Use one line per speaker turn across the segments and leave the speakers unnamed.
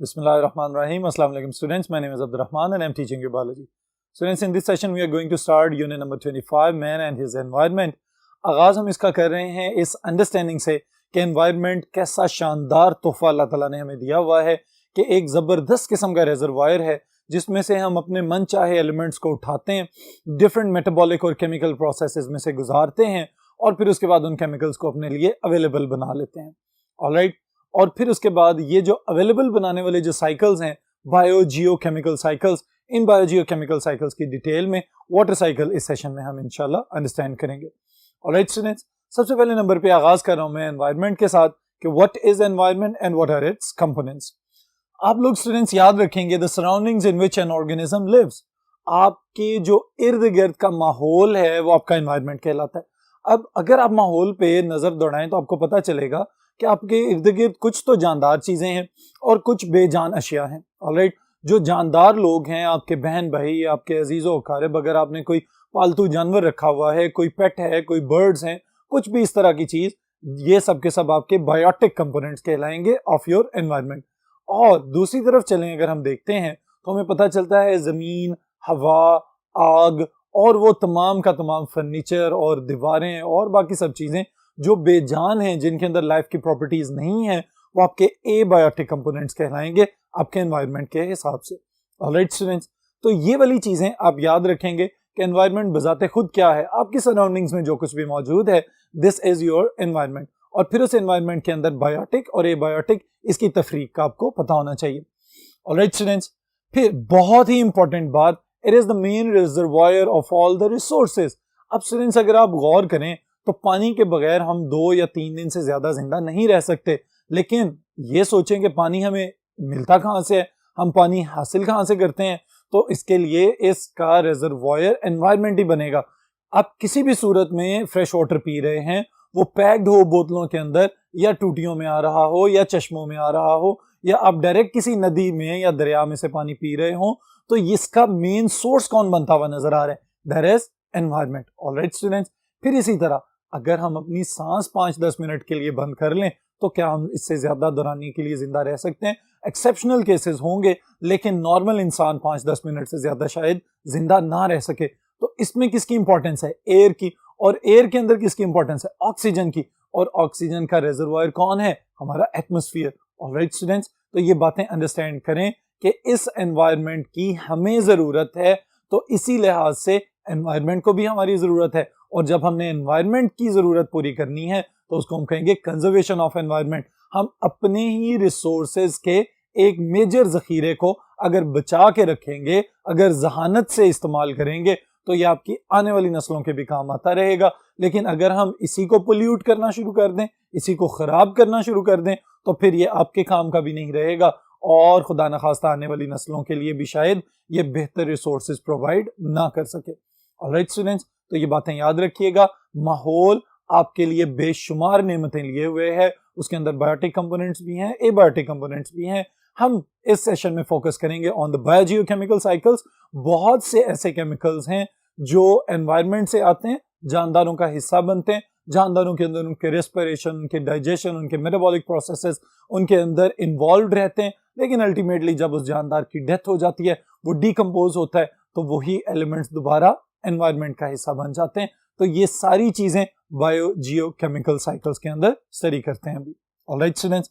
Bismillahirrahmanirrahim. Assalamu alaikum students. My name is Abdurrahman and I am teaching you biology. Students, in this session we are going to start unit number 25, man and his environment. आगाज हम इसका कर रहे हैं इस understanding से कि environment कैसा शानदार तोहफा अल्लाह ताला ने हमें दिया हुआ है कि एक ज़बरदस्त किस्म का रिजर्वायर है जिसमें से हम अपने मन चाहे एलिमेंट्स को उठाते हैं, डिफरेंट मेटाबॉलिक और केमिकल प्रोसेसेस में से गुजारते हैं और फिर उसके बाद उन केमिकल्स को अपने लिए अवेलेबल बना लेते हैं. ऑलराइट, और फिर उसके बाद ये जो अवेलेबल बनाने वाले जो साइकिल्स हैं, बायो जियो केमिकल साइकिल्स, इन बायो जियो केमिकल साइकिल्स की डिटेल में वाटर साइकिल इस सेशन में हम इंशाल्लाह अंडरस्टैंड करेंगे. ऑलराइट स्टूडेंट्स, सबसे पहले नंबर पे आगाज कर रहा हूं मैं एनवायरनमेंट के साथ कि what is environment and what are its components. आप लोग स्टूडेंट्स याद रखेंगे the surroundings in which an organism lives. आपके जो इर्द गिर्द का माहौल है वो आपका एनवायरनमेंट कहलाता है. अब अगर आप माहौल पे नजर दौड़ाएं तो आपको पता चलेगा कि आपके इर्द गिर्द कुछ तो जानदार चीजें हैं और कुछ बेजान अशिया हैं. ऑलराइट, जो जानदार लोग हैं, आपके बहन भाई, आपके अजीजो अकारिब, अगर आपने कोई पालतू जानवर रखा हुआ है, कोई पेट है, कोई बर्ड्स हैं, कुछ भी इस तरह की चीज, ये सब के सब आपके बायोटिक कंपोनेंट्स कहलाएंगे ऑफ योर एनवायरनमेंट. और दूसरी तरफ चलें अगर हम देखते हैं तो हमें पता चलता है जमीन, हवा, आग और वो तमाम का तमाम फर्नीचर और दीवारें और बाकी सब चीजें जो बेजान हैं, जिनके अंदर लाइफ की प्रॉपर्टीज नहीं है, वो आपके एबायोटिक कंपोनेंट्स कहलाएंगे आपके एनवायरनमेंट के हिसाब से. ऑलराइट स्टूडेंट्स, तो ये वाली चीजें आप याद रखेंगे कि एनवायरनमेंट बजाते खुद क्या है, आपकी सराउंडिंग्स में जो कुछ भी मौजूद है, दिस इज योर एनवायरनमेंट. और फिर उस एनवायरनमेंट के अंदर बायोटिक और एबायोटिक, इसकी तफरीक का आपको पता होना चाहिए. ऑलराइट स्टूडेंट्स, फिर बहुत ही इंपॉर्टेंट बात, it is the main reservoir of all the resources. अब स्टूडेंट्स अगर आप गौर करें तो पानी के बगैर हम 2 या 3 दिन से ज्यादा जिंदा नहीं रह सकते. लेकिन ये सोचें कि पानी हमें मिलता कहाँ से है, हम पानी हासिल कहाँ से करते हैं, तो इसके लिए इसका रिजर्वायर एनवायरनमेंट ही बनेगा. आप किसी भी सूरत में फ्रेश वाटर पी रहे हैं, वो पैक्ड हो बोतलों के अंदर, या टूटियों में आ रहा हो, या चश्मों में आ रहा हो, या आप डायरेक्ट किसी नदी में या दरिया में से पानी पी रहे हो, तो इसका मेन सोर्स कौन बनता हुआ नजर आ रहा है, that is environment. Alright students, फिर इसी तरह अगर हम अपनी सांस 5-10 मिनट के लिए बंद कर लें तो क्या हम इससे ज्यादा दौरानी के लिए जिंदा रह सकते हैं? एक्सेप्शनल केसेस होंगे, लेकिन नॉर्मल इंसान 5-10 मिनट से ज्यादा शायद जिंदा ना रह सके. तो इसमें किसकी इंपॉर्टेंस है? एयर की. और एयर के अंदर किसकी इंपॉर्टेंस है? ऑक्सीजन की. और ऑक्सीजन का रिजर्वायर कौन है? हमारा एटमॉस्फेयर. ऑलराइट स्टूडेंट्स, तो ये बातें अंडरस्टैंड करें कि इस एनवायरनमेंट की हमें जरूरत है, तो इसी लिहाज से एनवायरनमेंट को भी हमारी जरूरत है. और जब हमने एनवायरनमेंट की जरूरत पूरी करनी है तो उसको हम कहेंगे कंजर्वेशन ऑफ एनवायरनमेंट. हम अपने ही रिसोर्सेज के एक मेजर जखीरे को अगर बचा के रखेंगे, अगर जहानत से इस्तेमाल करेंगे, तो ये आपकी आने वाली नस्लों के भी काम आता रहेगा. लेकिन अगर हम इसी को पोल्यूट करना शुरू कर दें, इसी को खराब करना शुरू कर दें, तो फिर ये आपके काम का भी नहीं रहेगा और खुदा न खास्ता आने वाली नस्लों के लिए भी शायद ये बेहतर रिसोर्सेज प्रोवाइड ना कर सके. ऑलराइट स्टूडेंट्स, तो ये बातें याद रखिएगा. माहौल आपके लिए बेशुमार नेमतें लिए हुए है, उसके अंदर बायोटिक कंपोनेंट्स भी हैं, एबायोटिक कंपोनेंट्स भी हैं. हम इस सेशन में फोकस करेंगे ऑन द बायोजियोकेमिकल साइकिल्स. बहुत से ऐसे केमिकल्स हैं जो एनवायरनमेंट से आते हैं, जानदारों का हिस्सा बनते हैं, जानदारों के अंदर उनके रेस्पिरेशन, उनके डाइजेशन, उनके मेटाबॉलिक प्रोसेसेस उनके अंदर इन्वॉल्व रहते हैं. लेकिन अल्टीमेटली जब उस जानदार की डेथ हो जाती है, वो डिकम्पोज होता है, तो वही एलिमेंट्स दोबारा एनवायरनमेंट का हिस्सा बन जाते हैं. तो ये सारी चीजें बायो जियो केमिकल साइकिल्स के अंदर स्टडी करते हैं अभी. ऑलराइट स्टूडेंट्स,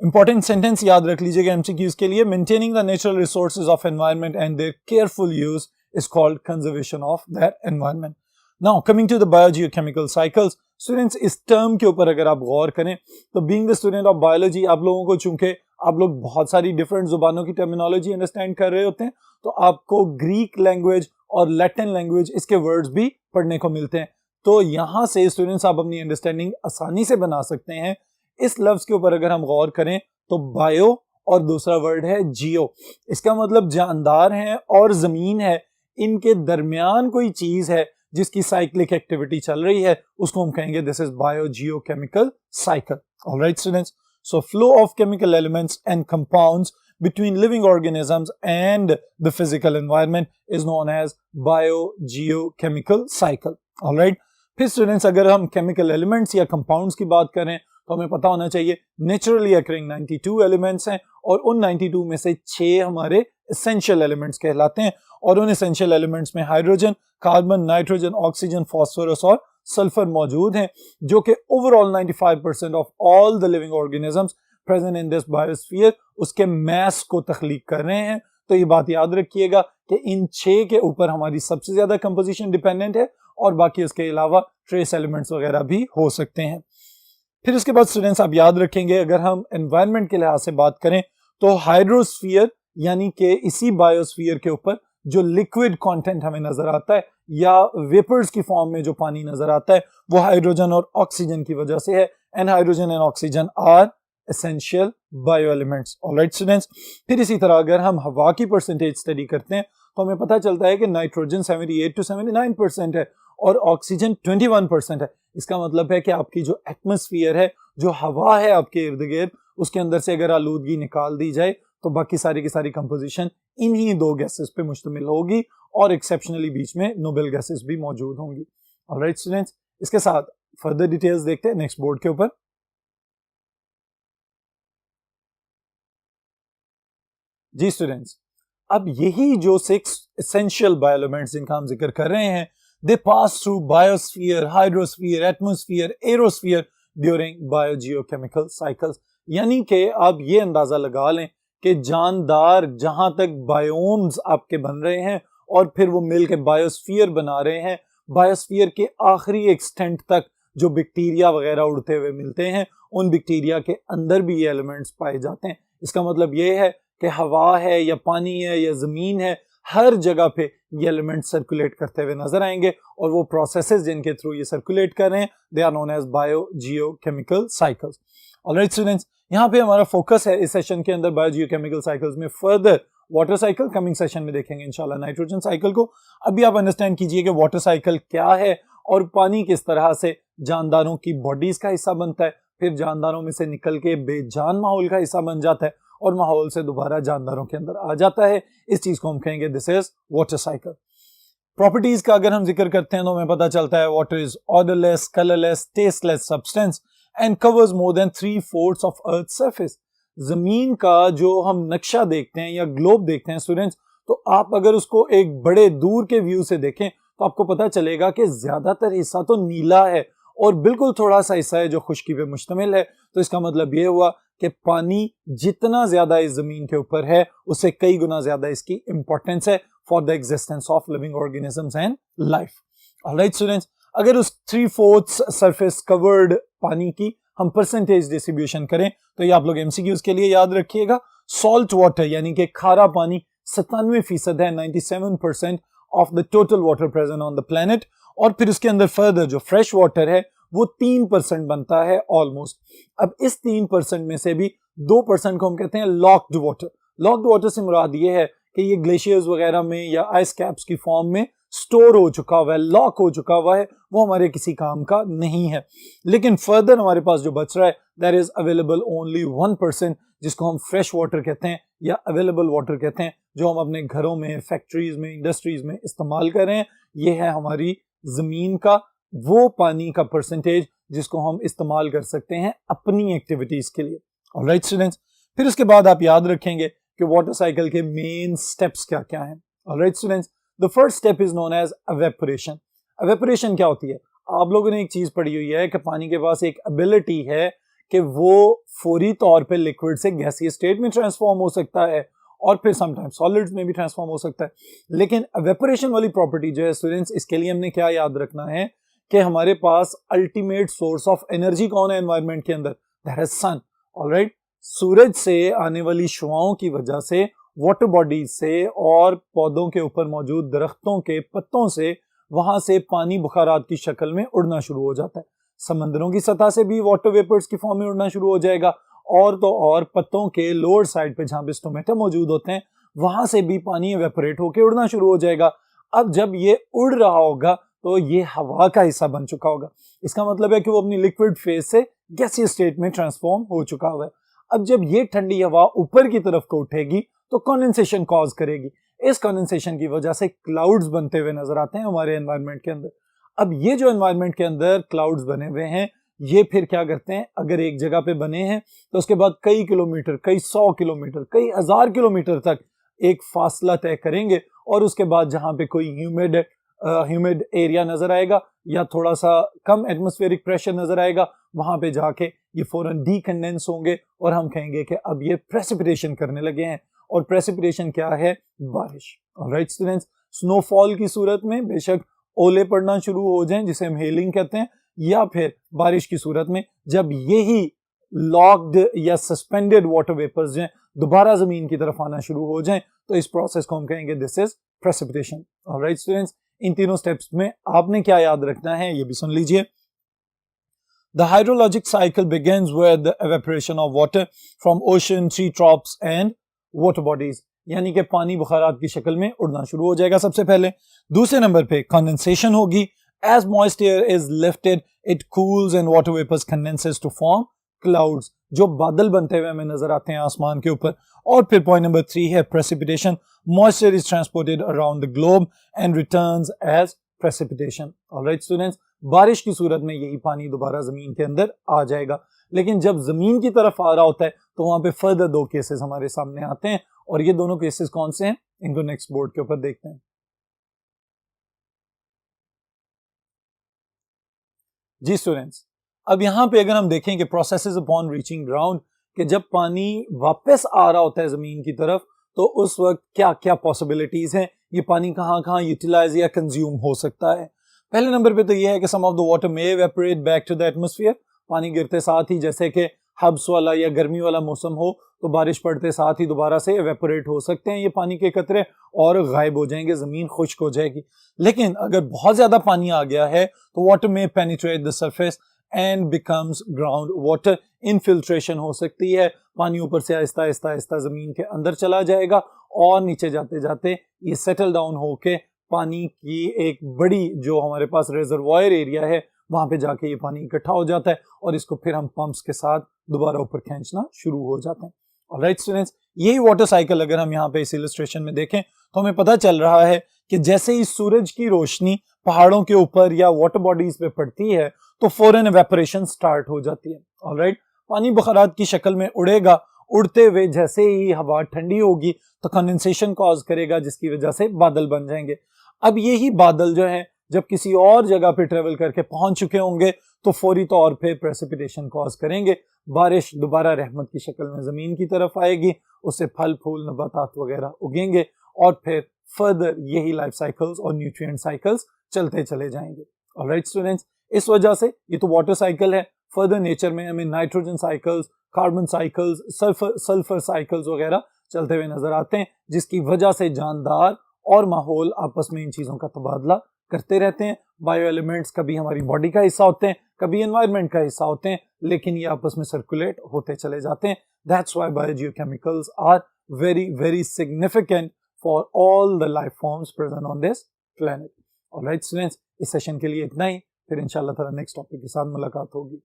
इंपॉर्टेंट सेंटेंस याद रख लीजिएगा एमसीक्यूज के लिए. Maintaining the natural resources of environment and their careful use is called conservation of that environment. Now coming to the biogeochemical cycles, students इस टर्म के ऊपर अगर आप गौर करें तो being the student of biology, आप लोगों को चूंकि आप लोग बहुत सारी डिफरेंट जुबानों की टर्मिनोलॉजी अंडरस्टैंड कर रहे होते हैं, तो आपको ग्रीक लैंग्वेज और लैटिन लैंग्वेज, इसके वर्ड्स भी पढ़ने को मिलते हैं. तो यहां से स्टूडेंट्स आप अपनी अंडरस्टैंडिंग आसानी से बना सकते हैं. इस लफ्ज के ऊपर अगर हम गौर करें तो बायो और दूसरा वर्ड है जियो. इसका मतलब जानदार है और जमीन है, इनके दरमियान कोई चीज है जिसकी साइक्लिक एक्टिविटी चल रही है, उसको हम कहेंगे this is bio Jio chemical cycle. Alright students, so flow of chemical elements and compounds between living organisms and the physical environment is known as biogeochemical cycle. All right. फिर students अगर हम chemical elements या compounds की बात करें तो हमें पता होना चाहिए नेचुरली अकरिंग 92 एलिमेंट्स हैं और उन 92 में से 6 हमारे एसेंशियल एलिमेंट्स कहलाते हैं और उन एसेंशियल एलिमेंट्स में hydrogen, carbon, nitrogen, oxygen, phosphorus और सल्फर मौजूद हैं, जो कि overall 95% of all the living organisms present in this biosphere उसके मैस को तख्लीक कर रहे हैं। तो ये बात याद रखिएगा कि इन 6 के ऊपर हमारी सबसे ज्यादा कंपोजिशन डिपेंडेंट है और बाकी उसके अलावा ट्रेस एलिमेंट्स वगैरह भी हो सकते हैं। फिर उसके बाद स्टूडेंट्स आप याद रखेंगे, अगर हम एनवायरनमेंट के लिहाज से बात करें तो हाइड्रोस्फीयर यानी कि इसी बायोस्फीयर के ऊपर जो लिक्विड कंटेंट हमें नजर आता है या वेपर्स की फॉर्म में जो पानी नजर आता है वो हाइड्रोजन और ऑक्सीजन की वजह से है, and hydrogen and oxygen are essential bio elements. Alright students, फिर इसी तरह अगर हम हवा की परसेंटेज स्टडी करते हैं तो हमें पता चलता है कि नाइट्रोजन 78 to 79% है और ऑक्सीजन 21% है। इसका मतलब है कि आपकी जो एटमॉस्फेयर है, जो हवा है आपके इर्द गिर्द, उसके अंदर से अगर आलूदगी निकाल दी जाए तो बाकी सारी की सारी कंपोजिशन इन्हीं 2 गैसेस पे मुश्तमिल होगी और एक्सेप्शनली बीच में नोबेल गैसेस भी मौजूद होंगी। ऑलराइट स्टूडेंट्स, इसके साथ फर्दर डिटेल्स देखते हैं नेक्स्ट बोर्ड के ऊपर। जी स्टूडेंट्स, अब यही जो 6 एसेंशियल बायोएलिमेंट्स जिनका हम जिक्र कर रहे हैं, they pass through biosphere, hydrosphere, atmosphere, aerosphere during biogeochemical cycles. यानी कि आप ये अंदाजा लगा लें कि जानदार जहां तक बायोम्स आपके बन रहे हैं और फिर वो मिल के बायोस्फीयर बना रहे हैं, बायोस्फीयर के आखिरी एक्सटेंट तक जो बैक्टीरिया वगैरह उड़ते हुए मिलते हैं, उन बैक्टीरिया के अंदर भी ये एलिमेंट्स पाए जाते हैं। इसका मतलब ये है कि हवा है या पानी है या जमीन है, हर जगह पे ये एलिमेंट सर्कुलेट करते हुए नजर आएंगे और वो प्रोसेसेस जिनके थ्रू ये सर्कुलेट कर रहे हैं they are known as biogeochemical cycles. Alright students, यहाँ पे हमारा फोकस है इस सेशन के अंदर बायोजियोकेमिकल साइकिल्स में। Further water cycle coming session में देखेंगे इंशाल्लाह, नाइट्रोजन साइकिल को। अभी आप अंडरस्टैंड कीजिए कि वाटर साइकिल क्या है और पानी किस तरह से जानदारों की बॉडीज का हिस्सा बनता है, फिर जानदारों में से निकल के बेजान माहौल का हिस्सा बन जाता है और माहौल से दोबारा जानदारों के अंदर आ जाता है। इस चीज को हम कहेंगे this is water cycle. Properties का अगर हम जिक्र करते हैं तो हमें पता चलता है water is odourless, colourless, tasteless substance and covers more than 3/4 of earth surface. जमीन का जो हम नक्शा देखते हैं या ग्लोब देखते हैं स्टूडेंट्स, तो आप अगर उसको एक बड़े दूर के व्यू से देखें तो आपको पता चलेगा कि ज्यादातर हिस्सा तो नीला है और बिल्कुल थोड़ा सा हिस्सा है जो खुश्की पे मुश्तमिल है। तो इसका मतलब ये हुआ कि पानी जितना ज्यादा इस जमीन के ऊपर है उससे कई गुना ज्यादा इसकी इंपॉर्टेंस है for the existence of living organisms and life. Alright students, अगर उस 3/4 सरफेस कवर्ड पानी की हम परसेंटेज डिस्ट्रीब्यूशन करें तो ये आप लोग एमसीक्यूज के लिए याद रखिएगा। सॉल्ट वाटर यानी कि खारा पानी 97% है, 97% of the total water present on the planet. और फिर उसके अंदर फर्दर जो फ्रेश वाटर है वो 3% बनता है ऑलमोस्ट। अब इस 3% में से भी 2% को हम कहते हैं लॉक्ड वाटर। लॉक्ड वाटर से मुराद ये है कि ये ग्लेशियर्स वगैरह में या आइस कैप्स की फॉर्म में स्टोर हो चुका हुआ है, लॉक हो चुका हुआ है, वो हमारे किसी काम का नहीं है। लेकिन फर्दर हमारे पास जो बच रहा है दैट इज अवेलेबल ओनली 1%, जिसको हम फ्रेश वाटर कहते हैं या अवेलेबल वाटर कहते हैं, जो हम अपने घरों में, फैक्ट्रीज में, इंडस्ट्रीज में इस्तेमाल कर रहे हैं। ये है हमारी जमीन का वो पानी का परसेंटेज जिसको हम इस्तेमाल कर सकते हैं अपनी एक्टिविटीज के लिए। ऑलराइट स्टूडेंट्स, फिर उसके बाद आप याद रखेंगे कि वाटर साइकिल के मेन स्टेप्स क्या क्या हैं। Alright students, the first step is known as evaporation. Evaporation क्या होती है? आप लोगों ने एक चीज पढ़ी हुई है कि पानी के पास एक एबिलिटी है कि वो फौरी तौर पे लिक्विड से गैसीय स्टेट में ट्रांसफॉर्म हो सकता है और फिर समटाइम्स सॉलिड्स में भी ट्रांसफॉर्म हो सकता है। लेकिन एवेपोरेशन वाली प्रॉपर्टी जो है स्टूडेंट्स, इसके लिए हमने क्या याद रखना है कि हमारे पास अल्टीमेट सोर्स ऑफ एनर्जी कौन है एनवायरनमेंट के अंदर? That is sun. ऑलराइट, सूरज से आने वाली शुआओं की वजह से, वाटर बॉडीज से और पौधों के ऊपर मौजूद दरख्तों के पत्तों से, वहां से पानी बुखारात की शक्ल में उड़ना शुरू हो जाता है। समंदरों की सतह से भी वाटर वेपर्स की फॉर्म में उड़ना शुरू हो जाएगा और तो और पत्तों के लोअर साइड पे जहां पे स्टोमेटा मौजूद होते हैं वहां से भी पानी एवेपोरेट होकर उड़ना शुरू हो जाएगा। अब जब ये उड़ रहा होगा तो ये हवा का हिस्सा बन चुका होगा। इसका मतलब है कि वो अपनी लिक्विड फेज से गैसीय स्टेट में ट्रांसफॉर्म हो चुका हुआ है। अब जब ये ठंडी हवा ऊपर की तरफ को उठेगी तो कंडेंसेशन कॉज करेगी। इस कंडेंसेशन की वजह से क्लाउड्स बनते हुए नजर आते हैं हमारे एनवायरनमेंट के अंदर। अब ये जो एनवायरनमेंट के अंदर क्लाउड्स बने हुए हैं, ये फिर क्या करते हैं, अगर एक जगह पे बने हैं तो उसके बाद कई किलोमीटर, कई 100 किलोमीटर, कई 1000 किलोमीटर तक एक फासला तय करेंगे और उसके बाद जहां पे कोई ह्यूमिड एरिया नजर आएगा या थोड़ा सा कम एटमॉस्फेरिक प्रेशर नजर आएगा, वहां पे जाके ये फौरन डीकंडेंस होंगे और हम कहेंगे कि अब ये प्रेसिपिटेशन करने लगे हैं। और प्रेसिपिटेशन क्या है? बारिश। ऑलराइट स्टूडेंट्स, स्नोफॉल की सूरत में बेशक ओले पड़ना शुरू हो जाएं जिसे हम हेलिंग कहते हैं, या फिर बारिश की सूरत में जब यही लॉक्ड या सस्पेंडेड वाटर वेपर्स जो दोबारा जमीन की तरफ आना शुरू हो जाएं, तो इस प्रोसेस को हम कहेंगे this is precipitation. Alright students, इन तीनों स्टेप्स में आपने क्या याद रखना है ये भी सुन लीजिए। The hydrologic cycle begins with the evaporation of water from ocean, tree tops and water bodies, यानी कि पानी बुखारात की शक्ल में उड़ना शुरू हो जाएगा सबसे पहले। दूसरे नंबर पे कंडेंसेशन होगी। As moist air is lifted, it cools and water vapors condenses to form clouds, जो बादल बनते हुए हमें नजर आते हैं आसमान के ऊपर। और फिर पॉइंट नंबर 3 है precipitation. Moisture is transported around the globe and returns as precipitation. Alright students, बारिश की सूरत में यही पानी दोबारा जमीन के अंदर आ जाएगा, लेकिन जब जमीन की तरफ आ रहा होता है तो वहां पे फर्दर 2 केसेस हमारे सामने आते हैं, और ये दोनों केसेस कौन से हैं इनको नेक्स्ट बोर्ड के ऊपर देखते हैं। जी स्टूडेंट्स, अब यहां पे अगर हम देखें कि प्रोसेसेस अपॉन रीचिंग ग्राउंड, कि जब पानी वापस आ रहा होता है जमीन की तरफ तो उस वक्त क्या क्या पॉसिबिलिटीज हैं, ये पानी कहां कहां यूटिलाइज या कंज्यूम हो सकता है। पहले नंबर पे तो ये है कि some of the water may evaporate back to the atmosphere. पानी गिरते साथ ही, जैसे कि हब्स वाला या गर्मी वाला मौसम हो तो बारिश पड़ते साथ ही दोबारा से इवेपोरेट हो सकते हैं ये पानी के कतरे और गायब हो जाएंगे, जमीन खुश्क हो जाएगी। लेकिन अगर बहुत ज्यादा पानी आ गया है तो वाटर में penetrate the surface and becomes ground water. Infiltration हो सकती है, पानी ऊपर से आहिस्ता आहिस्ता आहिस्ता जमीन के अंदर चला जाएगा और नीचे जाते जाते ये सेटल डाउन होके पानी की एक बड़ी जो हमारे पास रिजर्वायर एरिया है वहां पे जाके ये पानी इकट्ठा हो जाता है और इसको फिर हम पंप्स के साथ दोबारा ऊपर खींचना शुरू हो जाते हैं। ऑलराइट स्टूडेंट्स, यही वाटर साइकिल अगर हम यहाँ पे इस इलस्ट्रेशन में देखें तो हमें पता चल रहा है कि जैसे ही सूरज की रोशनी पहाड़ों के ऊपर या वाटर बॉडीज पे पड़ती है तो फौरन इवेपोरेशन स्टार्ट हो जाती है। ऑलराइट, पानी बुखारात की शक्ल में उड़ेगा, उड़ते हुए जैसे ही हवा ठंडी होगी तो कंडेंसेशन कॉज करेगा जिसकी वजह से बादल बन जाएंगे। अब यही बादल जो है जब किसी और जगह पे ट्रेवल करके पहुंच चुके होंगे तो फौरी तौर पे प्रेसिपिटेशन कॉज करेंगे। बारिश दोबारा रहमत की शक्ल में जमीन की तरफ आएगी, उससे फल फूल नबातात वगैरह उगेंगे और फिर फर्दर यही लाइफ साइकिल्स और न्यूट्रिएंट साइकिल्स चलते चले जाएंगे। ऑलराइट स्टूडेंट्स, इस वजह से ये तो वाटर साइकिल है। फर्दर नेचर में हमें nitrogen cycles, carbon cycles, sulphur cycles वगैरह चलते हुए नजर आते हैं, जिसकी वजह से जानदार और माहौल आपस में इन चीजों का तबादला करते रहते हैं। बायो एलिमेंट्स कभी हमारी बॉडी का हिस्सा होते हैं, कभी एनवायरनमेंट का हिस्सा होते हैं, लेकिन ये आपस में सर्कुलेट होते चले जाते हैं। That's why biogeochemicals are very very significant for all the life forms present on this planet. Alright students, इस सेशन के लिए इतना ही, फिर इंशाल्लाह ताला नेक्स्ट टॉपिक के साथ मुलाकात होगी।